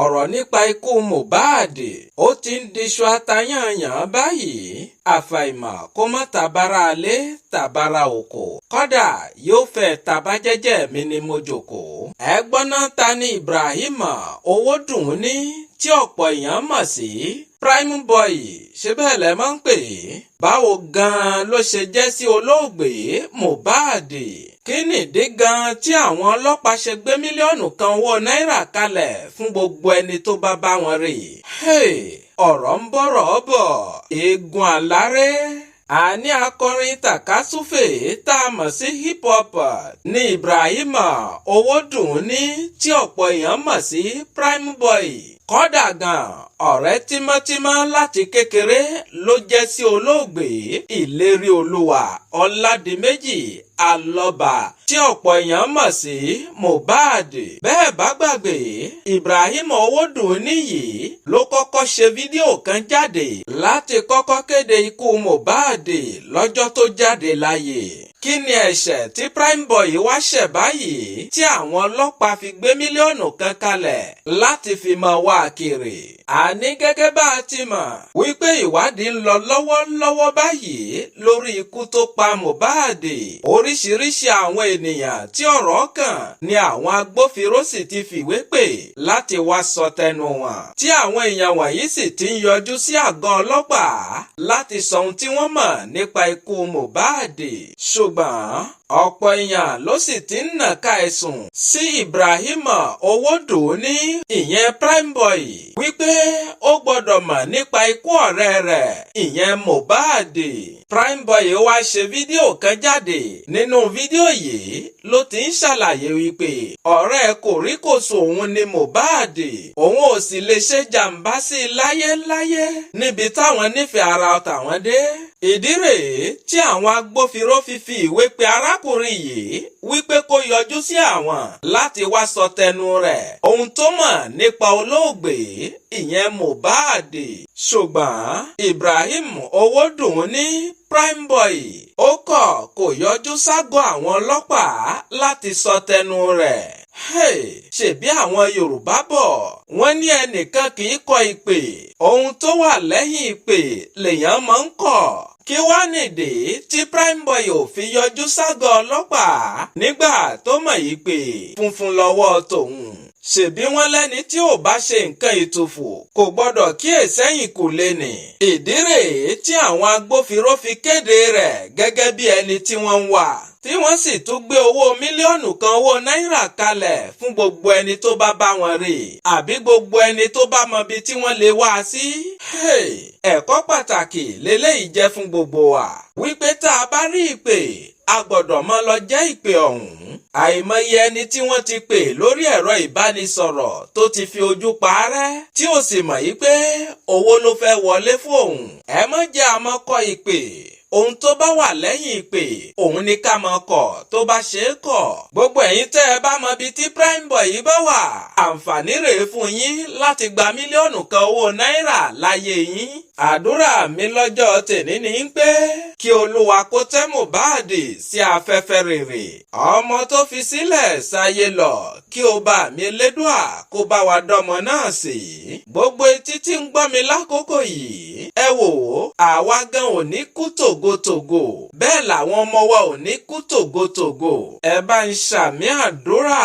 Ọ̀rọ̀ nípa ikú MOHBAD ó ti ń diṣu atayanyan báyìí. Àfàìmọ̀ kó má tabara alé tabara oko. Kódà yóò fẹ́ tabajẹ́jẹ́ mi ni mo jókòó. Ẹ̀gbọ́n náà ta ni Ibrahim Owódùnní tí ọ̀pọ̀ èèyàn mọ̀ sí Prime Boy ṣe bẹ́ẹ̀ lẹ́ máa ń pè é. Báwo gan-an ló ṣe jẹ́ sí olóògbé MOHBAD? Kí nìdí gan-an tí àwọn ọlọ́pàá ṣe gbé mílíọ̀nù kan owó náírà kalẹ̀ fún gbogbo ẹni tó bá bá wọn rí? Ọ̀rọ̀ ń bọ̀rọ̀ bọ̀ eégún aláré. Àní akọrin tàkásúfè tá a mọ̀ sí hip hop ní Ibrahim Owódùnní tí ọ̀pọ̀ èèyàn mọ̀ sí Prime Boy. Kódà gan ọ̀rẹ́ tímọ́tímọ́ láti kékeré ló jẹ́ sí olóògbé ìlérí olúwa Ọládìméjì Alọ́ba tí ọ̀pọ̀ èèyàn mọ̀ sí MOHBAD. Bẹ́ẹ̀ bá gbàgbé, Ibrahim Owódùnní yìí ló kọ́kọ́ ṣe fídíò kan jáde láti kọ́kọ́ kéde ikú MOHBAD lọ́jọ́ tó jáde láyé. Kí ni ẹ̀ṣẹ̀ tí Prime Boy wá ṣẹ̀ báyìí tí àwọn ọlọ́pàá fi gbé mílíọ̀nù kan kalẹ̀ láti fi mọ̀ wá kiri? Àní gẹ́gẹ́ bá a ti mọ̀ wípé ìwádìí ń lọ lọ́wọ́lọ́wọ́ báyìí lórí ikú tó pa MOHBAD. Oríṣiríṣi àwọn ènìyàn tí ọ̀rọ̀ kàn ni àwọn agbófinró sì ti fìwé pè láti wá sọ tẹnu wọn. Tí àwọn èèyàn wọ̀nyí sì ti ń yọjú sí àgọ́ ọlọ́pàá láti sọ ohun tí wọ́n mọ̀ nípa ikú MOHBAD. Ṣùgbọ́n ọ̀pọ̀ èèyàn ló sì ti ń nàka ẹ̀sùn sí Ibrahim Owódùnní ìyẹn Prime Boy wípé ó gbọ́dọ̀ mọ̀ nípa ikú ọ̀rẹ́ rẹ̀ ìyẹn MOHBAD. Prime Boy wá ṣe fídíò kan jáde. Nínú fídíò yìí ló ti ń ṣàlàyé wípé ọ̀rẹ́ kòríkòsùn òun ni MOHBAD. Òun ò sì lè ṣe jàǹbá sí i láyéláyé níbi táwọn nífẹ̀ẹ́ ara tàwọn dé. Ìdí rèé tí àwọn agbófinró fi ìwé pe arákùnrin yìí wípé kó yọjú sí àwọn láti wá sọ tẹnu rẹ̀ ohun tó mọ̀ nípa olóògbé ìyẹn MOHBAD. Ṣùgbọ́n Ibrahim Owódùnní Prime Boy ó kọ̀ kò yọjú ságọ́ àwọn ọlọ́pàá láti sọ tẹnu rẹ̀. Ṣèbí àwọn Yorùbá bọ̀ wọ́n ní ẹnìkan kì í kọ ìpè, ohun tó wà lẹ́yìn ìpè lèèyàn máa ń kọ̀. Kí wá nìdí tí Prime Boy ò fi yọjú ságọ́ ọlọ́pàá nígbà tó mọ̀ yìí pé funfun lọ́wọ́ tòun? Ṣèbí wọ́n lẹ́ni tí ò bá ṣe nǹkan ìtùfù kò gbọ́dọ̀ kíyèsẹ́yìn kò lè nì. Ìdí rèé tí àwọn agbófinró fi kéde rẹ̀ gẹ́gẹ́ bí ẹni tí wọ́n ń wá, tí wọ́n sì tún gbé owó mílíọ̀nù kan owó náírà kalẹ̀ fún gbogbo ẹni tó bá bá wọn rí àbí gbogbo ẹni tó bá mọ ibi tí wọ́n lè wá sí. Ẹ̀kọ́ pàtàkì leléyìí jẹ́ fún gbogbo wa wípé tá a bá rí ìpè a gbọ́dọ̀ mọ lọ jẹ́ ìpè ọ̀hún. Àìmọye ẹni tí wọ́n ti pè lórí ẹ̀rọ ìbánisọ̀rọ̀ tó ti fi ojú parẹ́ tí ó sì mọ̀ yí pé owó ló fẹ́ wọlé fún òun. Ẹ má jẹ́ àmọ́kọ ìpè. Ohun tó bá wà lẹ́yìn ìpè òun ni ká mọ̀ kọ̀ tó bá ṣe é kọ̀. Gbogbo ẹ̀yin tẹ́ ẹ bá mọ ibi tí Prime Boy yìí bá wà, àǹfààní rèé fún yín láti gba mílíọ̀nù kan owó náírà láyé yín. Àdúrà mi lọ́jọ́ tèní ni pé kí Olúwa kó tẹ́ MOHBAD sí afẹ́fẹ́ rere. Ọmọ tó fi sílẹ̀ sáyé lọ kí ó bá mi Elédùà kó bá wa dọ́mọ náà sí. Gbogbo etí tí ń gbọ́ mi lákòókò yìí, ẹ wò ó, àwa gan ò ní kú tògótògó, bẹ́ẹ̀ làwọn ọmọ wa ò ní kú tògótògó. Ẹ bá ń ṣàmì àdúrà.